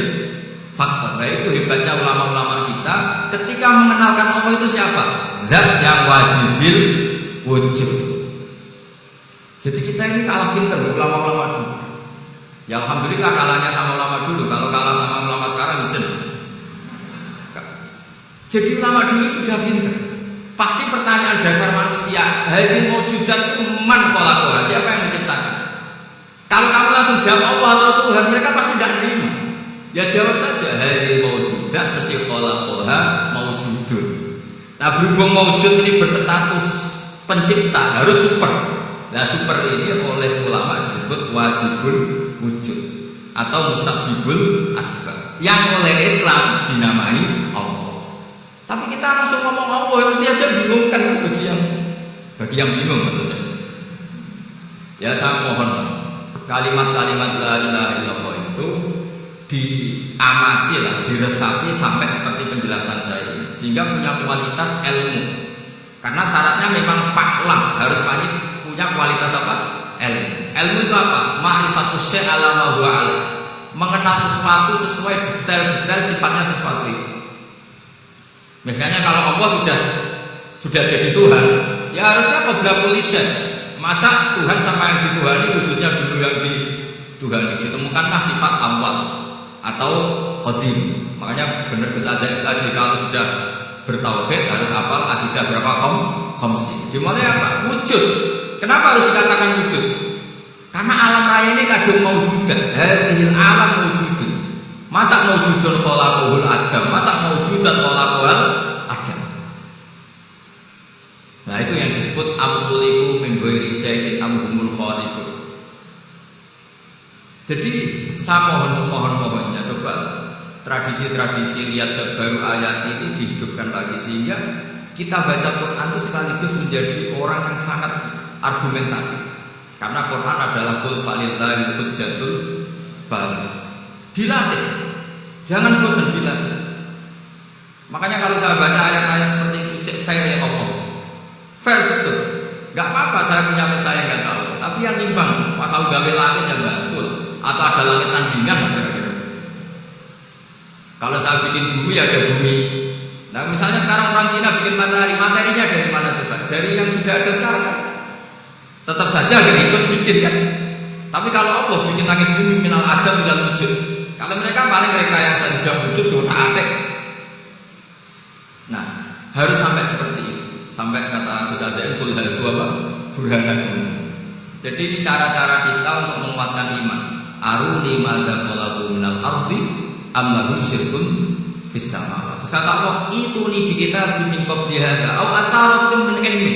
Speaker 2: faktor. Nah itu hebatnya ulama-ulama kita ketika mengenalkan Allah itu siapa? Zat yang wajibil wujud. Jadi kita ini kalah pinter ulama-ulama dulu. Ya alhamdulillah kalahnya sama ulama dulu. Kalau kalah sama ulama sekarang bisa. Jadi ulama dulu sudah pinter. Pasti pertanyaan dasar manusia, hadil mawjudat man khalaqaha, siapa yang menciptakan? Kalau kamu langsung jawab Allah atau Tuhan, mereka pasti tidak terima. Ya jawab saja, hadil mawjudat mesti khalaqaha mawjudun. Nah berhubung mawjud ini berstatus pencipta, harus super. Nah super ini oleh ulama disebut wajibul wujud atau musabbibul asbab, yang oleh Islam dinamai Allah. Tapi kita langsung ngomong Allah, yang mesti aja bingung kan bagi yang bingung maksudnya. Ya saya mohon kalimat-kalimat la ilaha illallah itu diamati lah, diresapi sampai seperti penjelasan saya ini, sehingga punya kualitas ilmu. Karena syaratnya memang faklam, harus punya kualitas apa? Ilmu. Ilmu itu apa? Ma'rifatus syai' ala ma huwa ala. mengenal sesuatu sesuai detail-detail sifatnya sesuatu itu. Misalnya kalau Allah sudah jadi Tuhan, ya harusnya qabla kulli syai'. Masa Tuhan sama yang dituhani wujudnya dulu yang dituhani, ditemukanlah sifat awal atau qadim. Makanya benar Gus Azhar tadi kalau sudah bertauhid harus hafal akidah berapa khamsi. Dimulai apa? Wujud. Kenapa harus dikatakan wujud? Karena alam raya ini kadung maujudan. Hadhil alam mawjudun. Masa mawjudun khalaqahul adam, masa mawjudan khalaqahul adam. Nah itu yang disebut amkhuliku min ghairi syai'in amhumul khaliqun. Jadi saya mohonnya coba tradisi-tradisi lihat baru ayat ini dihidupkan lagi sehingga kita baca Quran itu sekaligus menjadi orang yang sangat argumentatif. Karena Quran adalah qul falillahil hujjatul baligh. Dilatih. Jangan bosan dilatih. Makanya kalau saya baca ayat-ayat seperti itu cek fair ya Allah. Fair betul. Gak apa-apa saya punya saya nggak tahu. Tapi yang nimbang pasal gawe langit yang betul atau ada langit tandingan kira-kira. Kalau saya bikin bumi ya ada bumi. Nah misalnya sekarang orang Cina bikin matahari, materinya dari mana coba? Dari yang sudah ada sekarang kan? Tetap saja kita ikut bikin kan? Tapi kalau Allah bikin langit bumi minal adam minal wujud. Kalau mereka paling rekayasa sudah wujud sudah atek. Nah harus sampai seperti itu. Sampai kata Gus Azhar kul hal itu apa? Burhanakum. Jadi ini cara-cara kita untuk menguatkan iman. Aruni madza khalaqu minal ardi am lahum syirkun fis sama. Terus kata Allah, itu nih di kita min qabli hadza au atharatum min ilmi.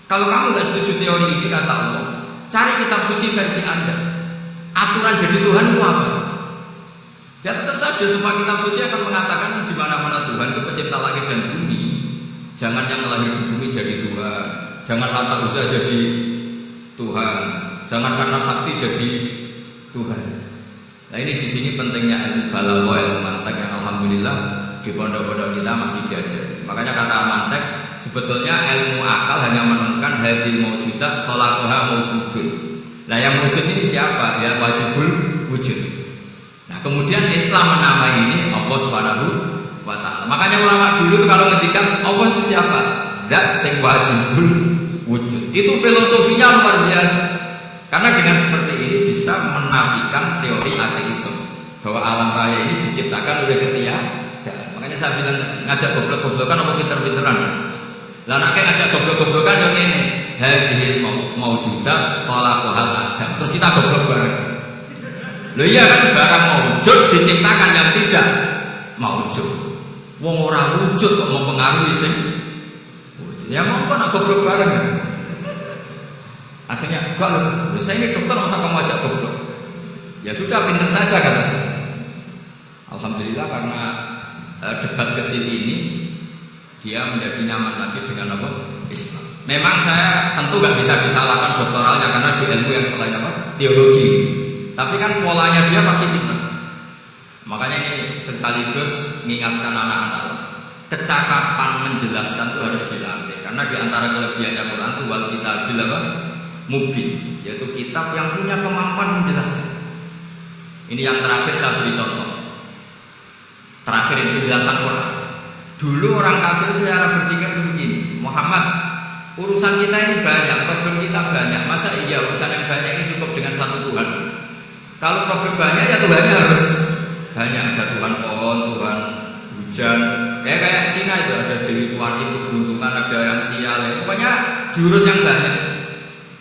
Speaker 2: Kalau kamu enggak setuju teori ini kata Allah, cari kitab suci versi Anda. Aturan jadi Tuhan itu apa? Ya tetap saja semua kitab suci akan mengatakan di mana-mana Tuhan itu pencipta langit dan bumi. Jangan yang lahir di bumi jadi Tuhan. Jangan Lata Uzza jadi Tuhan. Jangan karena sakti jadi Tuhan. Nah ini di sini pentingnya ilmu balaghah, ilmu mantek yang alhamdulillah di pondok-pondok kita masih diajar. Makanya kata mantek sebetulnya ilmu akal hanya menemukan hadil maujudat khalaqaha maujudun. Nah yang wujud ini siapa? Ya wajibul wujud. Nah kemudian Islam menamai ini Allah Subhanahu wa ta'ala. Makanya ulama dulu kalau ngendikan Allah itu siapa? Zat sing wajibul wujud. Itu filosofinya luar biasa. Karena dengan seperti ini bisa menafikan teori ateisme bahwa alam raya ini diciptakan oleh ketiadaan. Makanya saya bilang ngajak goblok-goblokan apa pinter-pinteran. Lah nek ngajak goblok-goblokan yang ini hadhil maujudat khalaqahal adam. Terus kita goblok bareng. Loh iya kan barang maujud diciptakan yang tidak maujud. Wong ora wujud kok mempengaruhi sing wujud. Ya monggo nak goblok bareng ya. Akhirnya kalau saya ini dokter masa kamu ajak goblok. Ya sudah pinter saja kata saya. Alhamdulillah karena debat kecil ini dia menjadi nyaman lagi dengan apa? Islam. Memang saya tentu nggak bisa disalahkan doktoralnya karena di ilmu yang selain apa? Teologi. Tapi kan polanya dia pasti pinter. Makanya ini sekaligus mengingatkan anak-anak kecakapan menjelaskan itu harus dilatih karena di antara kelebihannya Quran itu wal kitabil apa? Mubin, yaitu kitab yang punya kemampuan menjelaskan. Ini yang terakhir saya beri contoh. Terakhir ini penjelasan Quran. Dulu orang kafir itu cara berpikir itu begini, Muhammad, urusan kita ini banyak, problem kita banyak. Masa iya urusan yang banyak ini cukup dengan satu Tuhan? Kalau problem banyak ya Tuhannya harus banyak. Ada Tuhan pohon, Tuhan hujan. Kayak Cina itu ada Dewi Tuhan itu keberuntungan, ada yang sial. Pokoknya diurus yang banyak.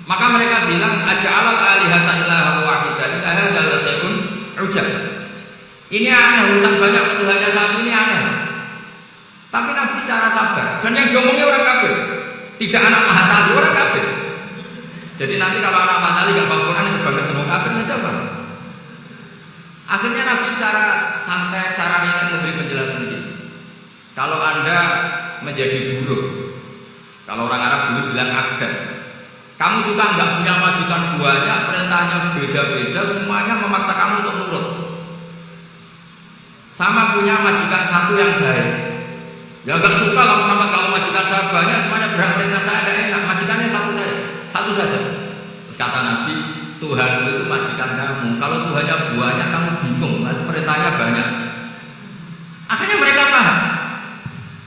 Speaker 2: Maka mereka bilang aja'alal alihata ilaha wahidan ilaha adalah syai'un ujab. Ini aneh, urusan banyak Tuhannya satu ini aneh. Tapi Nabi secara sabar. Dan yang diomongnya orang kafir. Tidak anak Mahatali, orang kafir. Jadi nanti kalau anak Mahatali gak bawa Quran itu banget ketemu kafir saja Pak. Akhirnya Nabi secara santai, secara ringan memberi penjelasan gitu. Kalau Anda menjadi buruh, kalau orang Arab dulu bilang abdan, kamu suka nggak punya majikan banyak, perintahnya beda-beda, semuanya memaksa kamu untuk nurut. Sama punya majikan satu yang baik. Ya nggak suka lah Muhammad kalau majikan saya banyak, semuanya berhak perintah saya ada enak. Majikannya satu saja. Terus kata Nabi, Tuhanmu itu majikan kamu. Kalau Tuhannya banyak, kamu bingung. Nanti perintahnya banyak. Akhirnya mereka paham.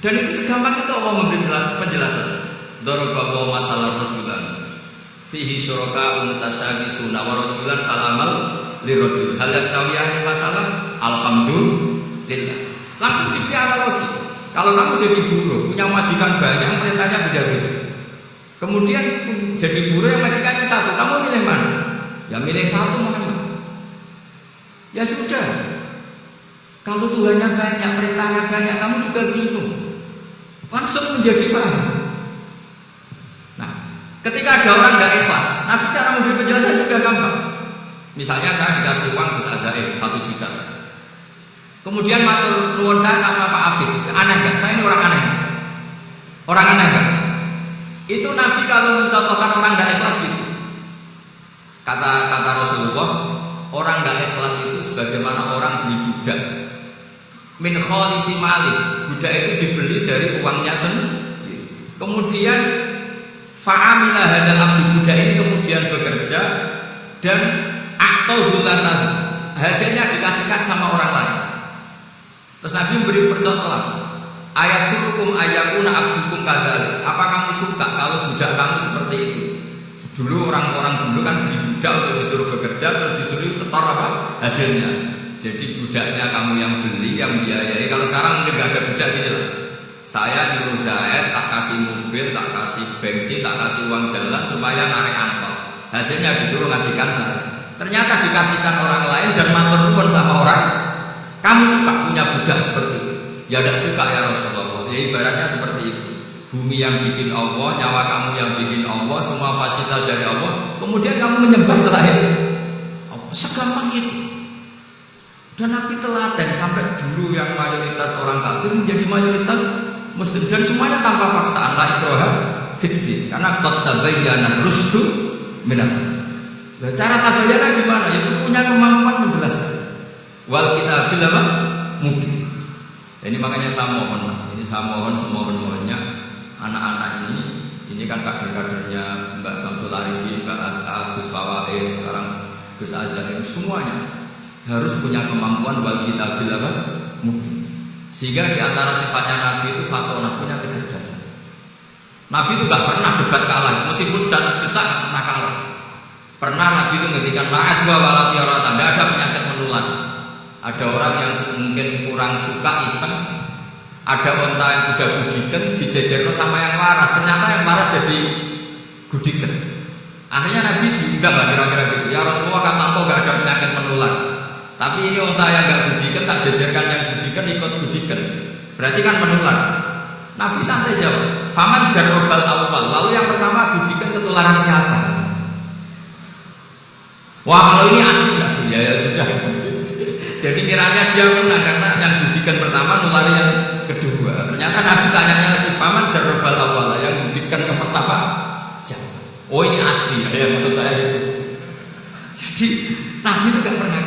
Speaker 2: Dan itu segampang itu Allah memberi penjelasan. Daraballahu mathalan rajulan fihi syuraka mutasyabbisuna wa rajulan salamal lirajul. Hal yastawiyani masalah? Alhamdulillah. Langsung dipiara lagi. Kalau kamu jadi buruh, punya majikan banyak, perintahnya beda-beda. Kemudian jadi buruh yang majikannya satu, kamu milih mana? Ya milih satu Muhammad. Ya sudah. Kalau Tuhannya banyak, perintahnya banyak, kamu juga bingung. Langsung menjadi paham. Nah, ketika ada orang tidak ikhlas, Nabi cara memberi penjelasan juga gampang. Misalnya saya dikasih uang Gus Azaim 1 juta. Kemudian matur nuwun saya sama Pak Afif, aneh enggak? Saya ini orang aneh. Orang aneh enggak? Itu Nabi kalau mencontohkan orang tidak ikhlas gitu. Kata Rasulullah, orang tidak ikhlas itu sebagaimana orang beli budak. Min khalisi mali, budak itu dibeli dari uangnya sendiri. Kemudian fa'amila hadal abdu, budak ini kemudian bekerja dan aqtahulatan, hasilnya dikasihkan sama orang lain. Terus Nabi memberi percontohan, ayasurukum ayakuna abdukum kadal. Apa kamu suka kalau budak kamu seperti itu? Dulu orang-orang dulu kan beli budak untuk disuruh bekerja, terus disuruh setor apa hasilnya. Jadi budaknya kamu yang beli, yang biayai. Kalau sekarang mungkin nggak ada budak gini lah. Saya nyuruh Zaid, tak kasih mobil, tak kasih bensin, tak kasih uang jalan supaya narik angkot. Hasilnya disuruh ngasihkan saya. Ternyata dikasihkan orang lain dan matur nuwun sama orang. Kamu suka punya budak seperti itu? Ya tidak suka ya Rasulullah. Ya ibaratnya seperti itu. Bumi yang bikin Allah, nyawa kamu yang bikin Allah, semua fasilitas dari Allah. Kemudian kamu menyembah selain Allah. Segampang itu. Dan Nabi teladan sampai dulu yang mayoritas orang kafir menjadi mayoritas Muslim dan semuanya tanpa paksaan. La ikraha fiddin. Karena qad tabayyana rusdu minal ghayy. Cara tabayyana gimana? Yaitu punya kemampuan menjelaskan. Wal kitabil apa? Mubin. Ini makanya saya mohon semohon-mohonnya anak-anak ini kan kader-kadernya Mbak Samsul Arifin, Mbak As'ad, Gus Fawaid, sekarang Gus Azhar, semuanya harus punya kemampuan wal kitabil apa? Mubin. Sehingga di antara sifatnya Nabi itu fatona, punya kecerdasan. Nabi itu gak pernah debat kalah, meskipun sudah terdesak gak pernah kalah. Pernah Nabi itu ngendikan ma'ad wa wala tiarata, tidak ada penyakit menular. Ada orang yang mungkin kurang suka iseng, ada onta yang sudah gudikan dijejerno sama yang waras, ternyata yang waras jadi gudikan. Akhirnya Nabi diundang lah kira-kira gitu. Ya Rasulullah, kata engkau gak ada penyakit menular, tapi ini onta yang gak gudikan tak jejerkan yang gudikan ikut gudikan, berarti kan menular. Nabi santai jawab, faman jarrobal awal, lalu yang pertama gudikan ketularan siapa? Wah kalau ini asli ya sudah. Jadi kiranya dia menang karena yang gudikan pertama nulari yang kedua. Ternyata Nabi tanyanya lagi, faman jarrobal awal, yang gudikan yang pertama siapa? Oh ini asli ya maksud saya itu. Jadi Nabi itu gak pernah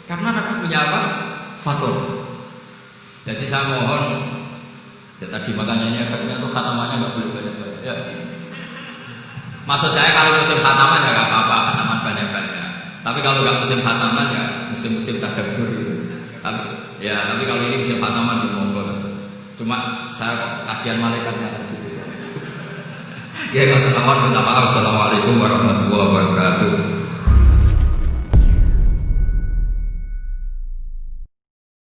Speaker 2: karena Nabi punya apa? Fatul. Jadi saya mohon, ya tadi makanya ini efeknya tuh khatamannya gak boleh banyak-banyak ya. Maksud saya kalau musim khataman ya gak apa-apa, khataman banyak-banyak. Tapi kalau gak musim khataman ya musim-musim tadabbur gitu. Tapi kalau ini musim khataman ya monggo. Cuma saya kok kasihan malaikatnya gitu. Ya kalau minta maaf. Assalamualaikum warahmatullahi wabarakatuh.